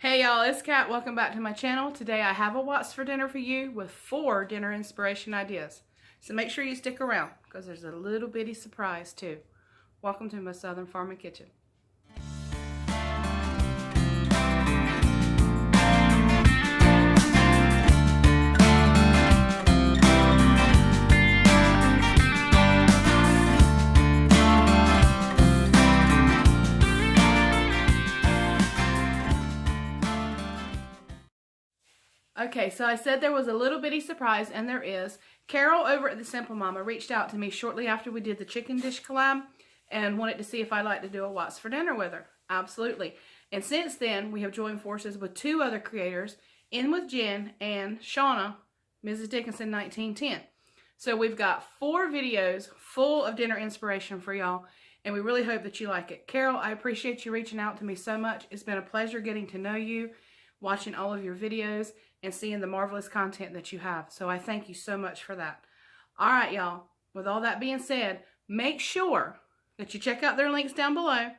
Hey y'all, it's Kat. Welcome back to my channel. Today I have a what's for dinner for you with 4 dinner inspiration ideas. So make sure you stick around because there's a little bitty surprise too. Welcome to my Southern Farming Kitchen. Okay, so I said there was a little bitty surprise, and there is. Carole over at TheSimpleMomma reached out to me shortly after we did the chicken dish collab and wanted to see if I'd like to do a what's for dinner with her. Absolutely. And since then, we have joined forces with 2 other creators, In with Jen and Shaunna, Mrs. Dickinson 1910. So we've got 4 videos full of dinner inspiration for y'all, and we really hope that you like it. Carole, I appreciate you reaching out to me so much. It's been a pleasure getting to know you, watching all of your videos, and seeing the marvelous content that you have. So I thank you so much for that. All right, y'all. With all that being said, make sure that you check out their links down below.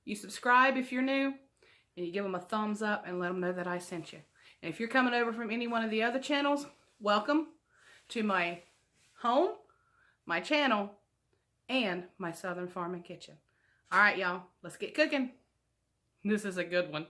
You subscribe if you're new, and you give them a thumbs up and let them know that I sent you. And if you're coming over from any one of the other channels, welcome to my home, my channel, and my Southern Farming Kitchen. All right, y'all. Let's get cooking. This is a good one.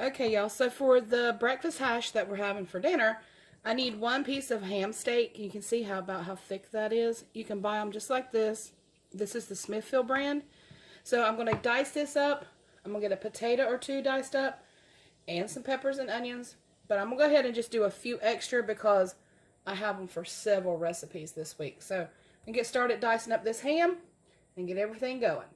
Okay, y'all, so for the breakfast hash that we're having for dinner, I need 1 piece of ham steak. You can see about how thick that is. You can buy them just like this. This is the Smithfield brand. So I'm going to dice this up. I'm going to get a potato or 2 diced up and some peppers and onions. But I'm going to go ahead and just do a few extra because I have them for several recipes this week. So I'm going to get started dicing up this ham and get everything going.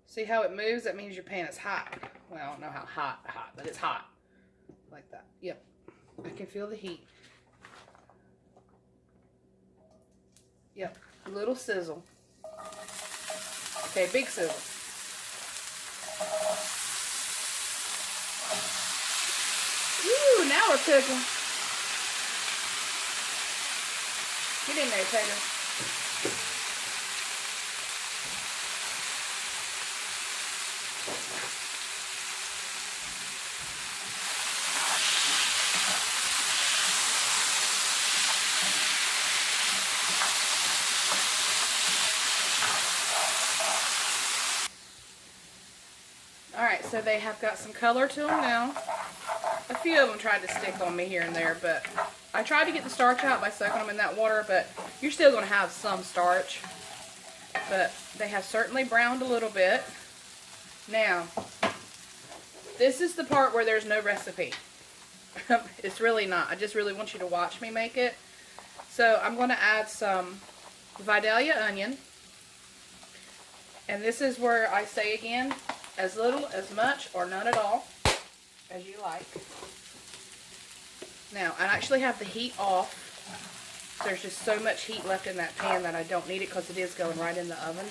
See how it moves? That means your pan is hot. Well, I don't know how hot, but it's hot. Like that. Yep. I can feel the heat. Yep. A little sizzle. Okay, big sizzle. Ooh, now we're cooking. Get in there, Tater. Alright, so they have got some color to them now. A few of them tried to stick on me here and there, but I tried to get the starch out by soaking them in that water, but you're still going to have some starch. But they have certainly browned a little bit. Now, this is the part where there's no recipe. It's really not. I just really want you to watch me make it. So I'm going to add some Vidalia onion. And this is where I say again, as little, as much, or none at all, as you like. Now, I actually have the heat off There's just so much heat left in that pan that I don't need it because it is going right in the oven.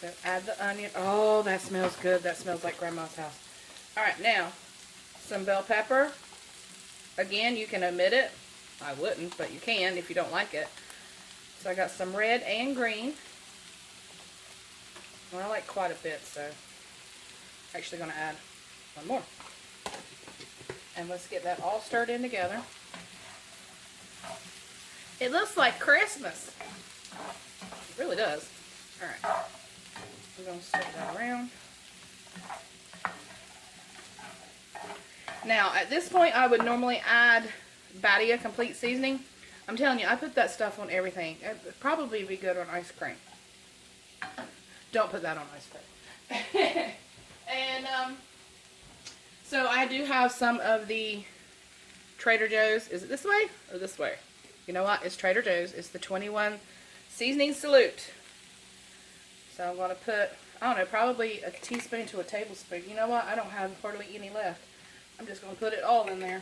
So add the onion. Oh, that smells good. That smells like Grandma's house. Alright, now, some bell pepper. Again, you can omit it. I wouldn't, but you can if you don't like it. So I got some red and green. Well, I like quite a bit, so I'm actually going to add one more. And let's get that all stirred in together. It looks like Christmas. It really does. Alright. We're going to stir that around. Now, at this point, I would normally add Badia Complete Seasoning. I'm telling you, I put that stuff on everything. It would probably be good on ice cream. Don't put that on ice cream. And, so I do have some of the Trader Joe's. Is it this way or this way? You know what? It's Trader Joe's. It's the 21 Seasoning Salute. So I'm going to put, I don't know, probably a teaspoon to a tablespoon. You know what? I don't have hardly any left. I'm just going to put it all in there.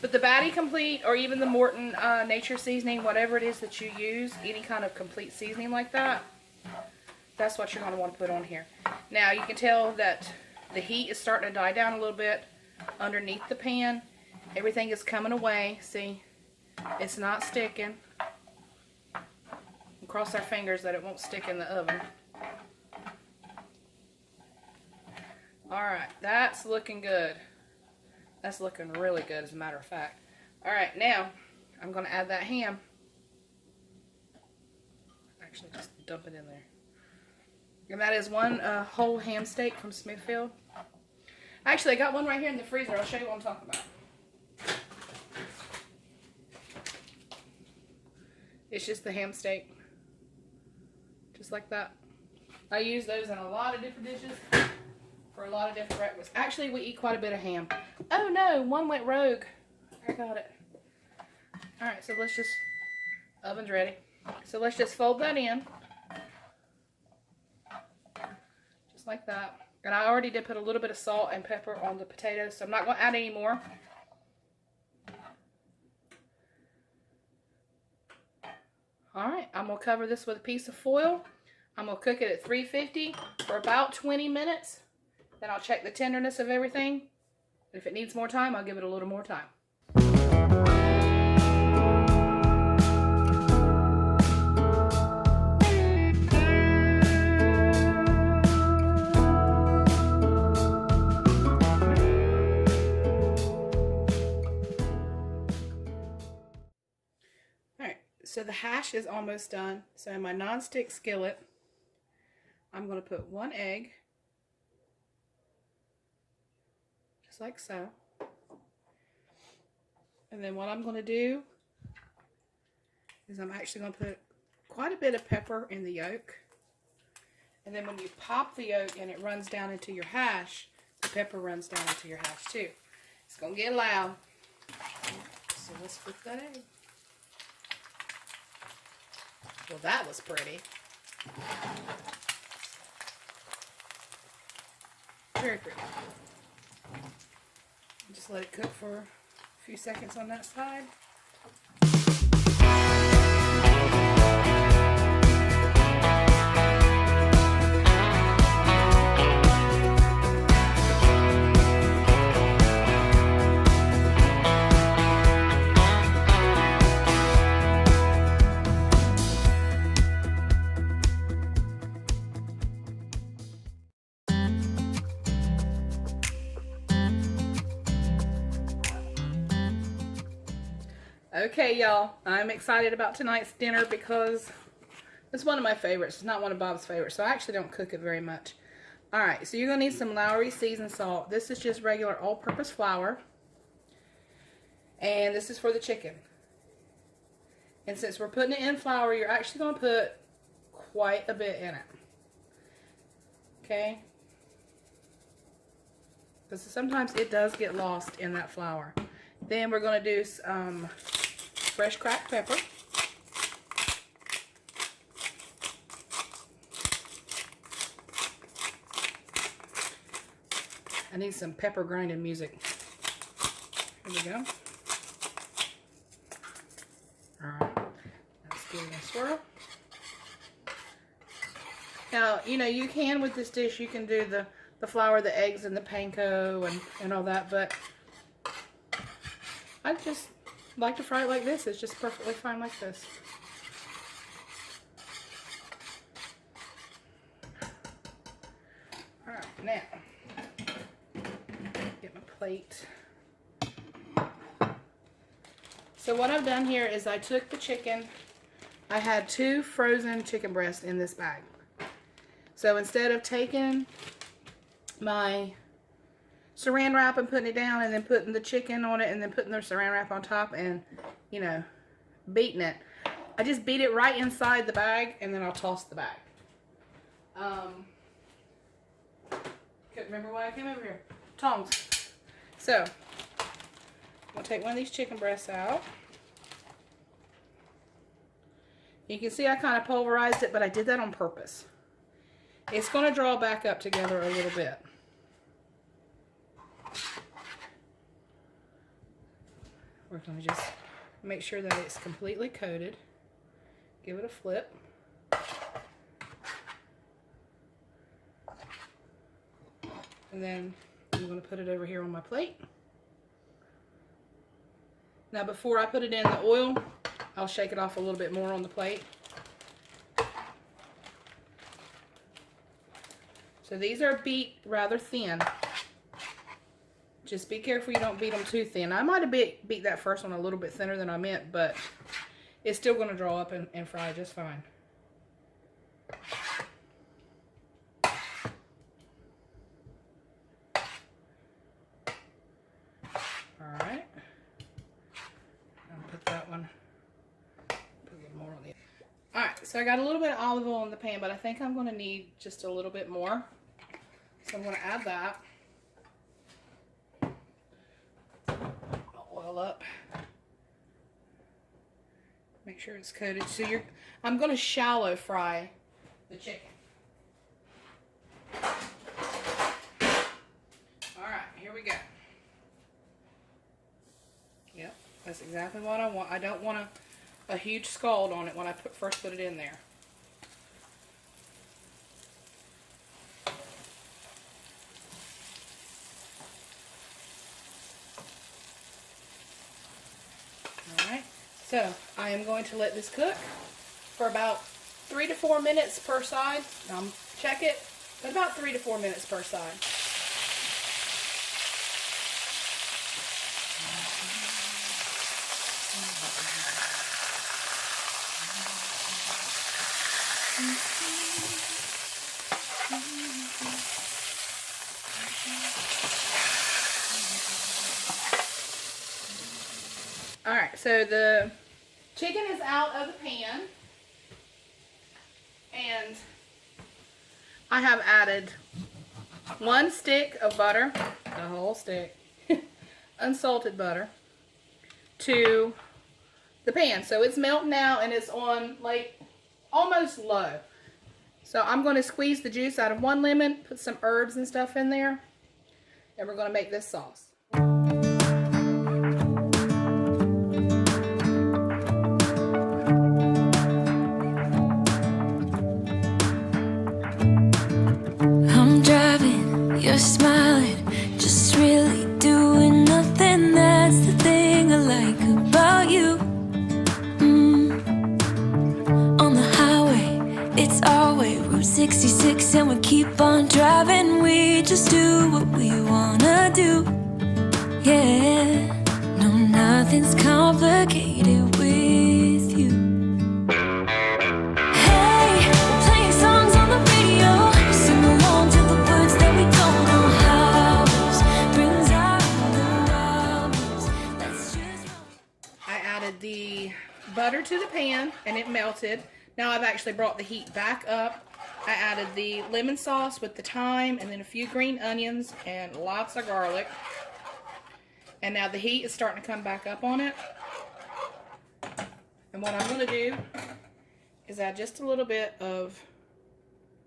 But the Badia Complete or even the Morton Nature Seasoning, whatever it is that you use, any kind of complete seasoning like that, that's what you're going to want to put on here. Now you can tell that the heat is starting to die down a little bit underneath the pan. Everything is coming away. See, it's not sticking. We'll cross our fingers that it won't stick in the oven. Alright, that's looking good. That's looking really good, as a matter of fact. Alright, now I'm going to add that ham. Actually, just dump it in there. And that is one whole ham steak from Smithfield. Actually, I got one right here in the freezer. I'll show you what I'm talking about. It's just the ham steak. Just like that. I use those in a lot of different dishes. For a lot of different breakfasts. Actually, we eat quite a bit of ham. Oh no, one went rogue. I got it. Alright, so let's just, oven's ready. So let's just fold that in. Just like that. And I already did put a little bit of salt and pepper on the potatoes, so I'm not going to add any more. Alright, I'm going to cover this with a piece of foil. I'm going to cook it at 350 for about 20 minutes. Then I'll check the tenderness of everything. If it needs more time, I'll give it a little more time. Alright, so the hash is almost done. So in my nonstick skillet, I'm going to put 1 egg. Like so. And then what I'm going to do is I'm actually going to put quite a bit of pepper in the yolk. And then when you pop the yolk and it runs down into your hash, the pepper runs down into your hash too. It's going to get loud. So let's flip that egg. Well, that was pretty. Very pretty. Just let it cook for a few seconds on that side. Okay, y'all, I'm excited about tonight's dinner because it's one of my favorites. It's not one of Bob's favorites, so I actually don't cook it very much. Alright, so you're going to need some Lowry seasoned salt. This is just regular all-purpose flour. And this is for the chicken. And since we're putting it in flour, you're actually going to put quite a bit in it. Okay? Because sometimes it does get lost in that flour. Then we're going to do some fresh cracked pepper. I need some pepper grinding music. Here we go. Alright, let's give it a swirl. Now, you know, you can with this dish, you can do the flour, the eggs, and the panko and all that, but I just like to fry it like this. It's just perfectly fine like this. Alright, now, get my plate. So what I've done here is I took the chicken. I had 2 frozen chicken breasts in this bag. So instead of taking my saran wrap and putting it down and then putting the chicken on it and then putting the saran wrap on top and, you know, beating it, I just beat it right inside the bag and then I'll toss the bag. Couldn't remember why I came over here. Tongs. So, I'm going to take one of these chicken breasts out. You can see I kind of pulverized it, but I did that on purpose. It's going to draw back up together a little bit. We're going to just make sure that it's completely coated. Give it a flip. And then I'm going to put it over here on my plate. Now before I put it in the oil, I'll shake it off a little bit more on the plate. So these are beat rather thin. Just be careful you don't beat them too thin. I might have beat that first one a little bit thinner than I meant, but it's still going to draw up and fry just fine. Alright. I'll put that one, put a little more on the other. Alright, so I got a little bit of olive oil in the pan, but I think I'm going to need just a little bit more. So I'm going to add that. Oil up. Make sure it's coated. So I'm going to shallow fry the chicken. Alright, here we go. Yep, that's exactly what I want. I don't want a huge scald on it when I first put it in there. Alright, so I am going to let this cook for about 3 to 4 minutes per side. Check it, but about 3 to 4 minutes per side. Alright, so the chicken is out of the pan, and I have added 1 stick of butter, the whole stick, unsalted butter, to the pan. So it's melting now and it's on like almost low. So I'm going to squeeze the juice out of 1 lemon, put some herbs and stuff in there, and we're going to make this sauce. You're smiling, just really doing nothing. That's the thing I like about you. On the highway, it's our way, Route 66, and we keep on driving. We just do what we wanna do. Yeah, no, nothing's complicated with you. Hey, playing songs on the radio, sing along to the words that we don't know how. Brings out the wildness. Let's just... I added the butter to the pan and it melted. Now I've actually brought the heat back up. I added the lemon sauce with the thyme and then a few green onions and lots of garlic. And now the heat is starting to come back up on it. And what I'm going to do is add just a little bit of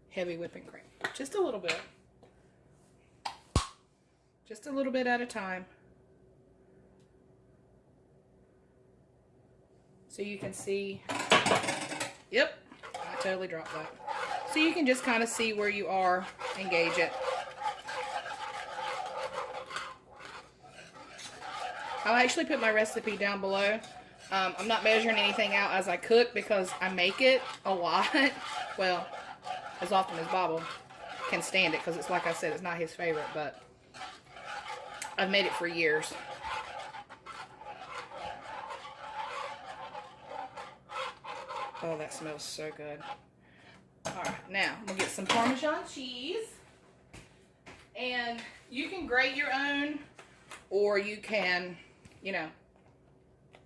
heavy whipping cream. Just a little bit. Just a little bit at a time. So you can see, yep, I totally dropped that. So you can just kind of see where you are and gauge it. I'll actually put my recipe down below. I'm not measuring anything out as I cook because I make it a lot. Well, as often as Bob can stand it, because it's like I said, it's not his favorite, but I've made it for years. Oh, that smells so good. Alright, now I'm going to get some Parmesan cheese. And you can grate your own, or you can, you know,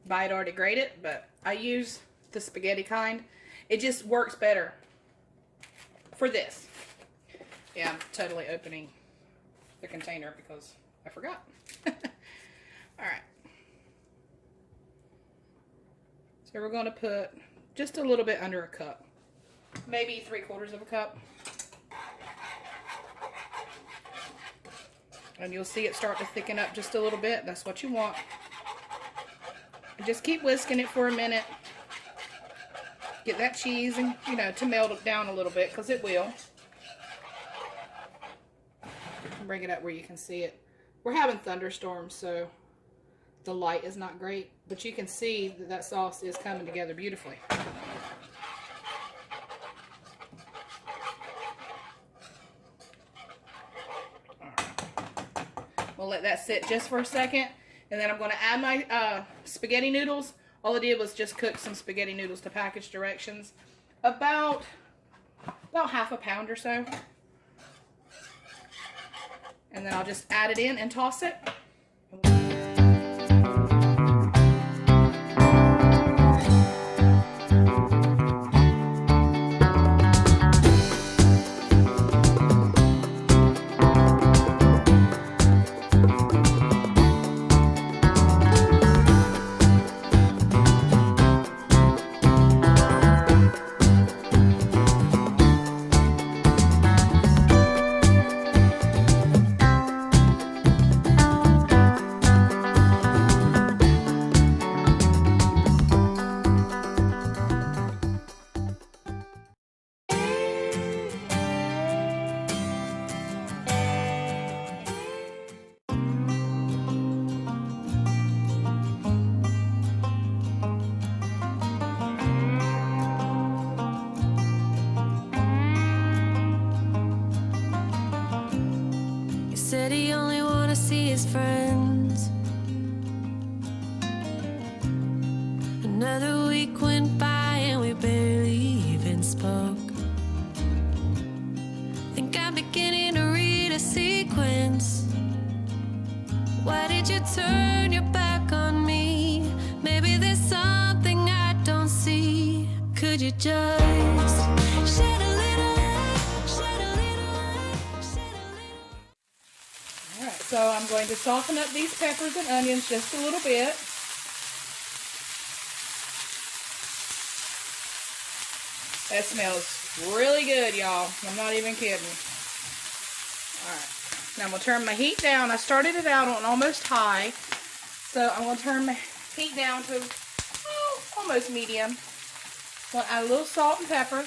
buy it already grated, but I use the spaghetti kind. It just works better for this. Yeah, I'm totally opening the container because I forgot. Alright. So we're going to put just a little bit under a cup. Maybe 3/4 of a cup. And you'll see it start to thicken up just a little bit. That's what you want. And just keep whisking it for a minute. Get that cheese and, you know, to melt it down a little bit, because it will. Bring it up where you can see it. We're having thunderstorms, so the light is not great, but you can see that that sauce is coming together beautifully. We'll let that sit just for a second, and then I'm going to add my spaghetti noodles. All I did was just cook some spaghetti noodles to package directions. About half a pound or so. And then I'll just add it in and toss it. Said he only wanna see his friends. Another week went by and we barely even spoke. Think I'm beginning to read a sequence. Why did you turn your back on me? Maybe there's something I don't see. Could you just shed a little light, shed a little light, shed a little. Alright, so I'm going to soften up these peppers and onions just a little bit. That smells really good, y'all. I'm not even kidding. Alright, now I'm going to turn my heat down. I started it out on almost high, so I'm going to turn my heat down to almost medium. I'm going to add a little salt and pepper.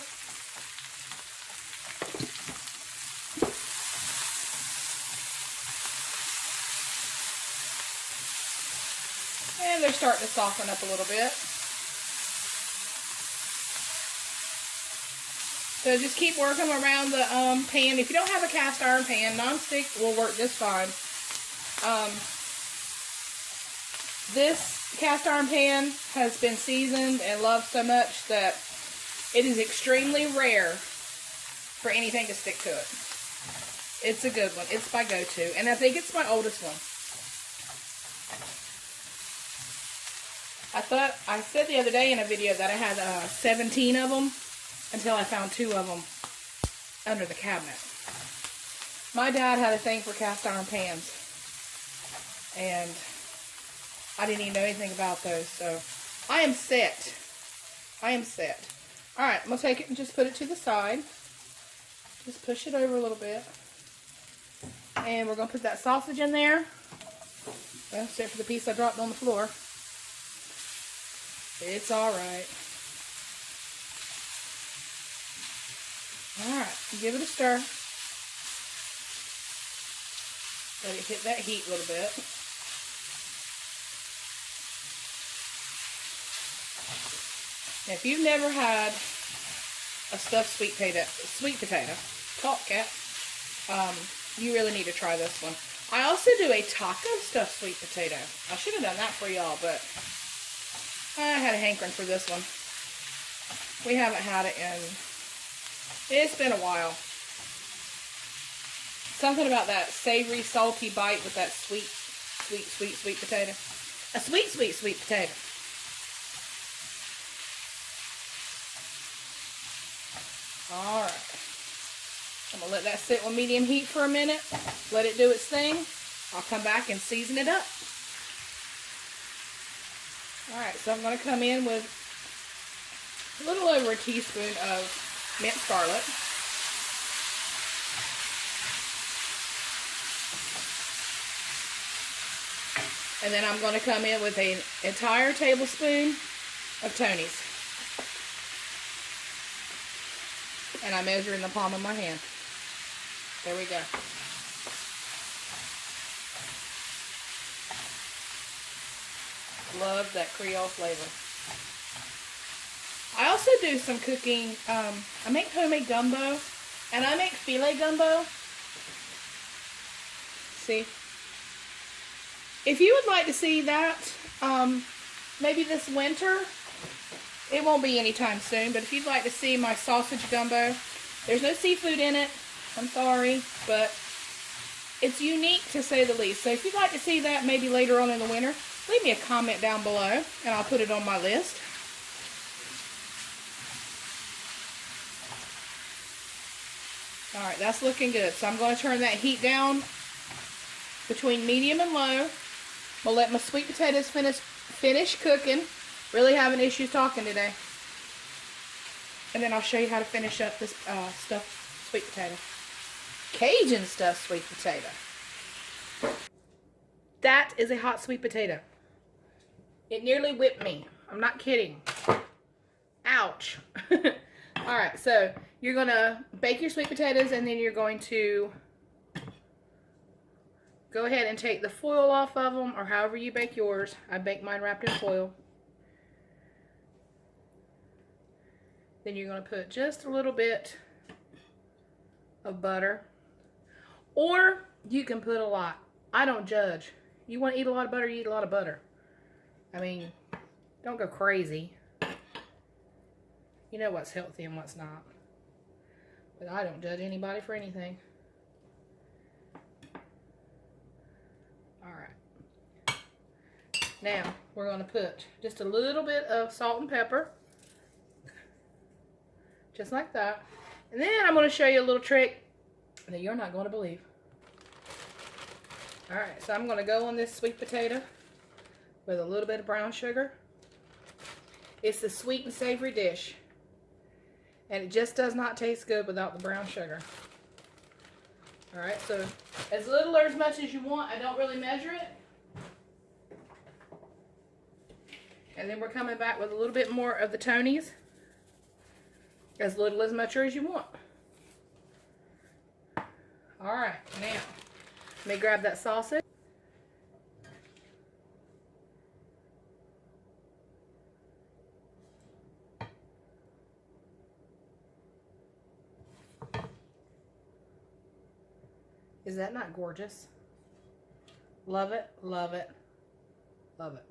And they're starting to soften up a little bit. So just keep working around the pan. If you don't have a cast iron pan, non-stick will work just fine. This cast iron pan has been seasoned and loved so much that it is extremely rare for anything to stick to it. It's a good one. It's my go-to. And I think it's my oldest one. I said the other day in a video that I had 17 of them until I found 2 of them under the cabinet. My dad had a thing for cast iron pans, and I didn't even know anything about those, so I am set. I am set. Alright, I'm going to take it and just put it to the side. Just push it over a little bit. And we're going to put that sausage in there. Well, except for the piece I dropped on the floor. It's all right. All right, give it a stir. Let it hit that heat a little bit. Now, if you've never had a stuffed sweet potato, talk cat, you really need to try this one. I also do a taco stuffed sweet potato. I should have done that for y'all, but I had a hankering for this one. We haven't had it in, it's been a while. Something about that savory, salty bite with that sweet potato. A sweet potato. Alright. I'm going to let that sit on medium heat for a minute. Let it do its thing. I'll come back and season it up. Alright, so I'm going to come in with a little over a teaspoon of minced garlic. And then I'm going to come in with an entire tablespoon of Tony's. And I measure in the palm of my hand. There we go. Love that Creole flavor. I also do some cooking. I make homemade gumbo. And I make filet gumbo. See? If you would like to see that, maybe this winter, it won't be anytime soon, but if you'd like to see my sausage gumbo, there's no seafood in it, I'm sorry, but it's unique to say the least. So if you'd like to see that maybe later on in the winter, leave me a comment down below, and I'll put it on my list. Alright, that's looking good. So I'm going to turn that heat down between medium and low. I'll let my sweet potatoes finish cooking. Really having issues talking today. And then I'll show you how to finish up this stuffed sweet potato. Cajun stuffed sweet potato. That is a hot sweet potato. It nearly whipped me. I'm not kidding. Ouch. Alright, so you're going to bake your sweet potatoes, and then you're going to go ahead and take the foil off of them, or however you bake yours. I bake mine wrapped in foil. Then you're going to put just a little bit of butter. Or you can put a lot. I don't judge. You want to eat a lot of butter, you eat a lot of butter. I mean, don't go crazy. You know what's healthy and what's not. But I don't judge anybody for anything. Alright. Now, we're going to put just a little bit of salt and pepper. Just like that. And then I'm going to show you a little trick that you're not going to believe. Alright, so I'm going to go on this sweet potato with a little bit of brown sugar. It's the sweet and savory dish. And it just does not taste good without the brown sugar. Alright, so as little or as much as you want. I don't really measure it. And then we're coming back with a little bit more of the Tony's. As little as much or as you want. Alright, now let me grab that sausage. Is that not gorgeous? Love it, love it, love it.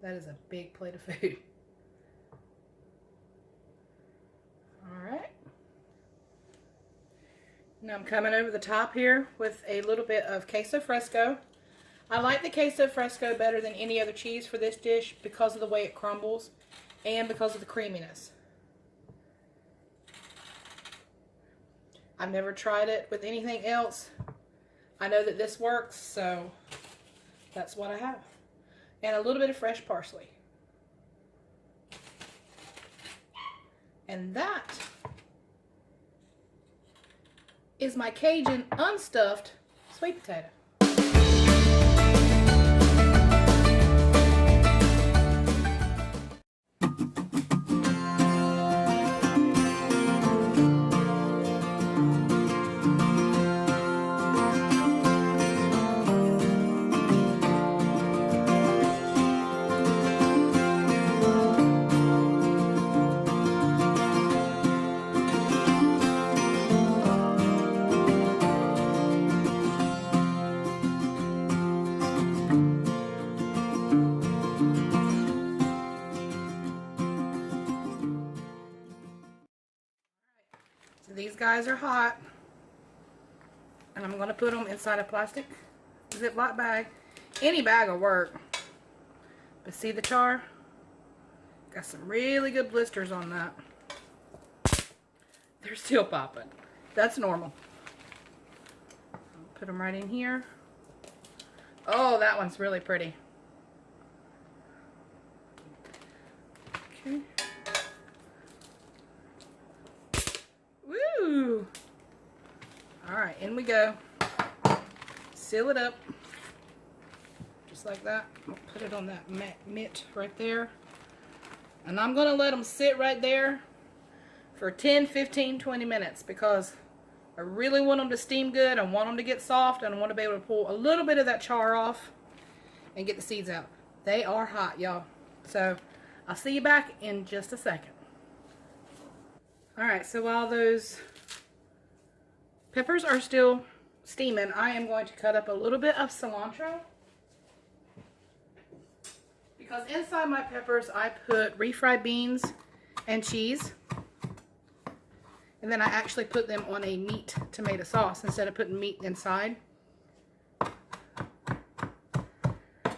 That is a big plate of food. Alright. Now I'm coming over the top here with a little bit of queso fresco. I like the queso fresco better than any other cheese for this dish because of the way it crumbles and because of the creaminess. I've never tried it with anything else. I know that this works, so that's what I have. And a little bit of fresh parsley. And that is my Cajun unstuffed sweet potato. guys are hot. And I'm going to put them inside a plastic Ziploc bag. Any bag will work. But see the char? Got some really good blisters on that. They're still popping. That's normal. Put them right in here. Oh, that one's really pretty. Okay. Woo! Alright, in we go. Seal it up. Just like that. I'll put it on that mitt right there. And I'm going to let them sit right there for 10, 15, 20 minutes because I really want them to steam good. I want them to get soft, and I want to be able to pull a little bit of that char off and get the seeds out. They are hot, y'all. So I'll see you back in just a second. Alright, so while those peppers are still steaming, I am going to cut up a little bit of cilantro. Because inside my peppers, I put refried beans and cheese. And then I actually put them on a meat tomato sauce instead of putting meat inside.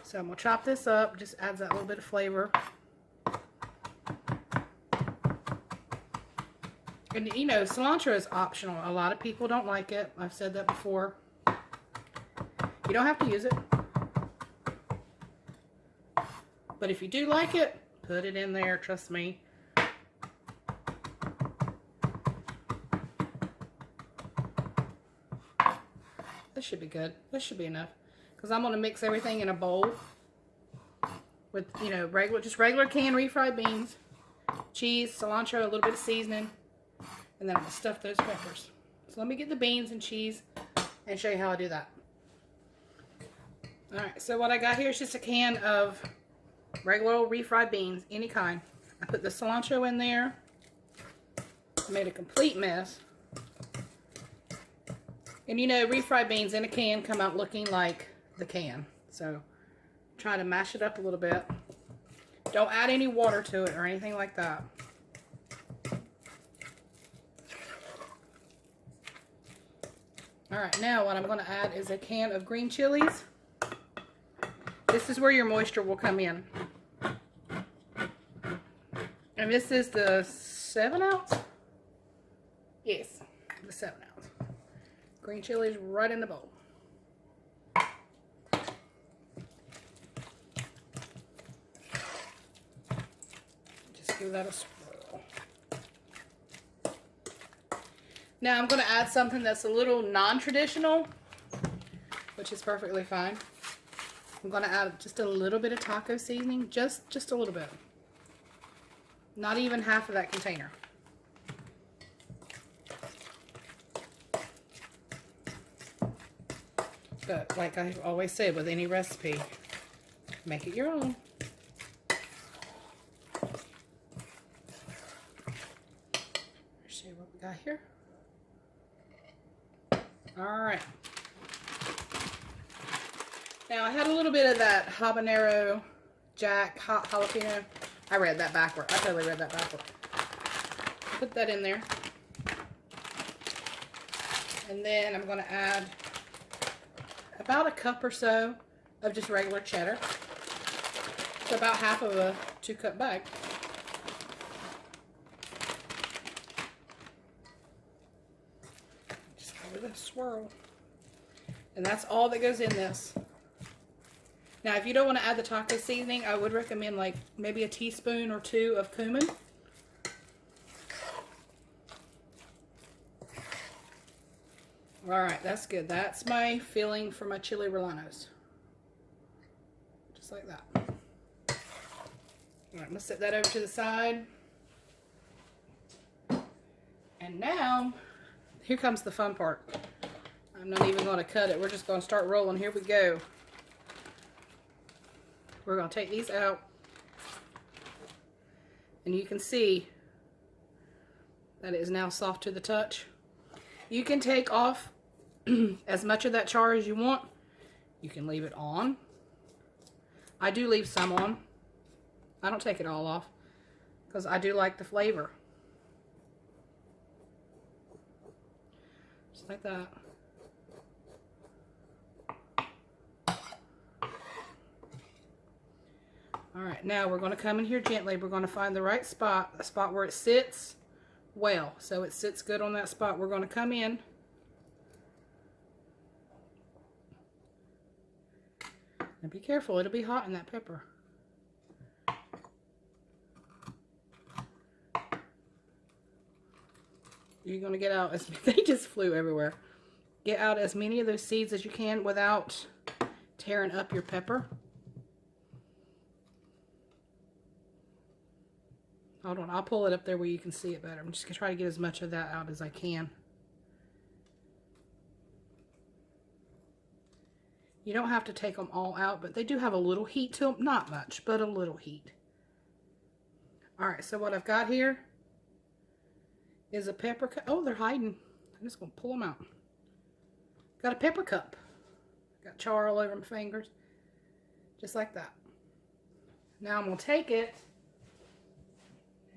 So I'm going to chop this up. Just adds that little bit of flavor. And you know, cilantro is optional. A lot of people don't like it. I've said that before. You don't have to use it. But if you do like it, put it in there. Trust me. This should be good. This should be enough. Because I'm going to mix everything in a bowl with, you know, just regular canned refried beans, cheese, cilantro, a little bit of seasoning, and then I'm going to stuff those peppers. So let me get the beans and cheese and show you how I do that. Alright, so what I got here is just a can of regular old refried beans, any kind. I put the cilantro in there. I made a complete mess. And you know, refried beans in a can come out looking like the can. So, try to mash it up a little bit. Don't add any water to it or anything like that. Alright, now what I'm going to add is a can of green chilies. This is where your moisture will come in. And this is the 7 ounce? Yes, the 7 ounce. Green chilies right in the bowl. Just give that a swirl. Now I'm going to add something that's a little non-traditional, which is perfectly fine. I'm going to add just a little bit of taco seasoning, just a little bit. Not even half of that container. But like I always say with any recipe, make it your own. Let's see what we got here. Alright. Now I had a little bit of that habanero jack hot jalapeno. I read that backward. I totally read that backward. Put that in there. And then I'm going to add about a cup or so of just regular cheddar. So about half of a 2-cup bag. Just give it a swirl. And that's all that goes in this. Now if you don't want to add the taco seasoning, I would recommend like maybe a teaspoon or 2 of cumin. Alright, that's good. That's my filling for my chili rellenos. Just like that. Alright, I'm going to set that over to the side. And now, here comes the fun part. I'm not even going to cut it. We're just going to start rolling. Here we go. We're going to take these out. And you can see that it is now soft to the touch. You can take off as much of that char as you want. You can leave it on. I do leave some on. I don't take it all off because I do like the flavor. like that. All right, now we're going to come in here gently. We're going to find the right spot, a spot where it sits well, so it sits good on that spot. We're going to come in and be careful, it'll be hot in that pepper. You're going to get out, they just flew everywhere. Get out as many of those seeds as you can without tearing up your pepper. Hold on, I'll pull it up there where you can see it better. I'm just going to try to get as much of that out as I can. You don't have to take them all out, but they do have a little heat to them. Not much, but a little heat. Alright, so what I've got here is a pepper cup. Oh, they're hiding. I'm just going to pull them out. Got a pepper cup. Got char all over my fingers. Just like that. Now I'm going to take it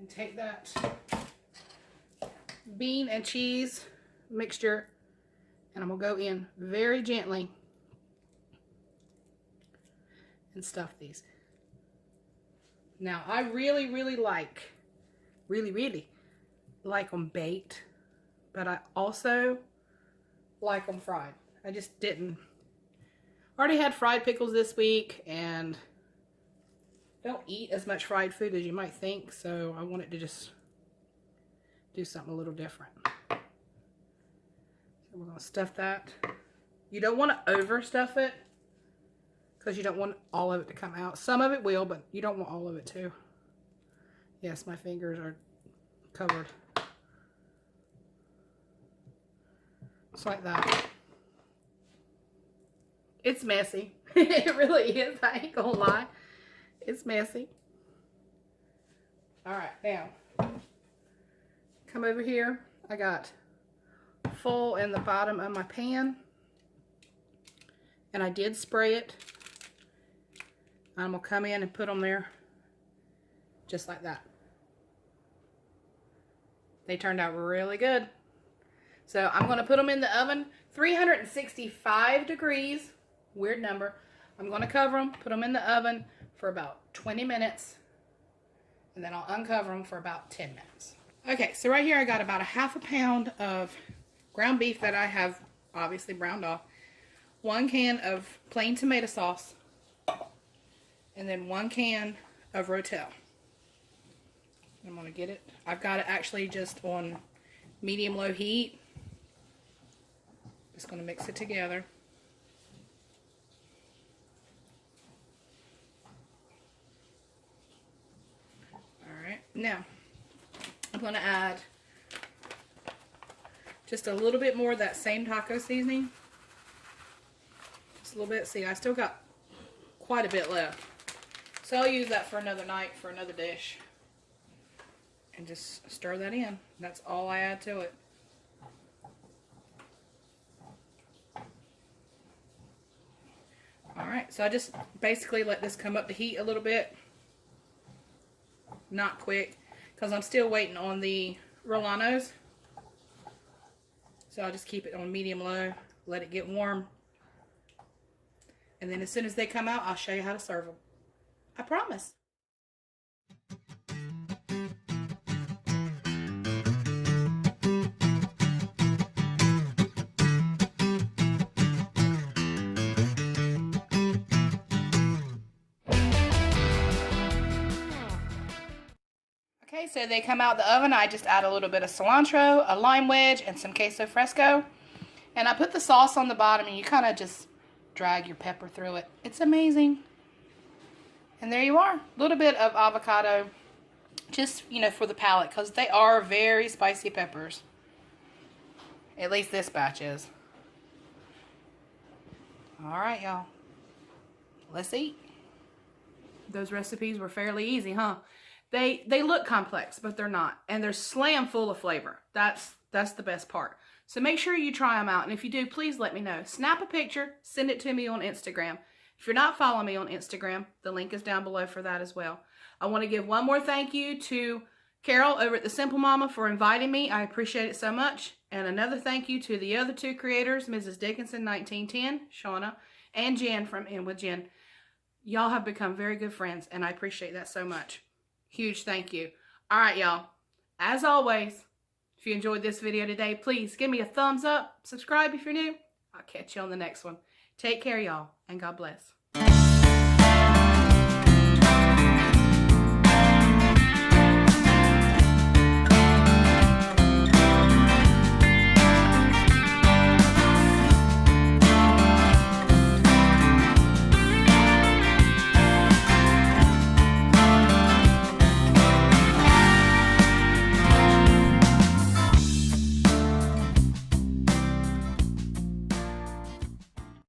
and take that bean and cheese mixture and I'm going to go in very gently and stuff these. Now I really like them baked, but I also like them fried. I just didn't. Already had fried pickles this week and don't eat as much fried food as you might think, so I wanted to just do something a little different. So we're going to stuff that. You don't want to overstuff it because you don't want all of it to come out. Some of it will, but you don't want all of it too. Yes, my fingers are covered. Just like that. It's messy. It really is. I ain't gonna lie. It's messy. Alright, now come over here. I got full in the bottom of my pan. And I did spray it. I'm going to come in and put them there just like that. They turned out really good. So I'm going to put them in the oven, 365 degrees, weird number. I'm going to cover them, put them in the oven for about 20 minutes, and then I'll uncover them for about 10 minutes. Okay, so right here I got about a half a pound of ground beef that I have obviously browned off, 1 can of plain tomato sauce, and then 1 can of Rotel. I'm going to get it. I've got it actually just on medium-low heat. Just going to mix it together. Alright, now I'm going to add just a little bit more of that same taco seasoning. Just a little bit. See, I still got quite a bit left. So I'll use that for another night, for another dish. And just stir that in. That's all I add to it. Alright, so I just basically let this come up to heat a little bit. Not quick, because I'm still waiting on the Rolanos. So I'll just keep it on medium-low, let it get warm. And then as soon as they come out, I'll show you how to serve them. I promise. Okay, so they come out the oven. I just add a little bit of cilantro, a lime wedge, and some queso fresco. And I put the sauce on the bottom, and you kind of just drag your pepper through it. It's amazing. And there you are. A little bit of avocado, just, you know, for the palate, because they are very spicy peppers. At least this batch is. Alright, y'all. Let's eat. Those recipes were fairly easy, huh? They look complex, but they're not. And they're slam full of flavor. That's the best part. So make sure you try them out. And if you do, please let me know. Snap a picture. Send it to me on Instagram. If you're not following me on Instagram, the link is down below for that as well. I want to give one more thank you to Carole over at The Simple Mama for inviting me. I appreciate it so much. And another thank you to the other two creators, Mrs. Dickinson 1910, Shaunna, and Jen from In With Jen. Y'all have become very good friends, and I appreciate that so much. Huge thank you. All right, y'all. As always, if you enjoyed this video today, please give me a thumbs up. Subscribe if you're new. I'll catch you on the next one. Take care, y'all, and God bless.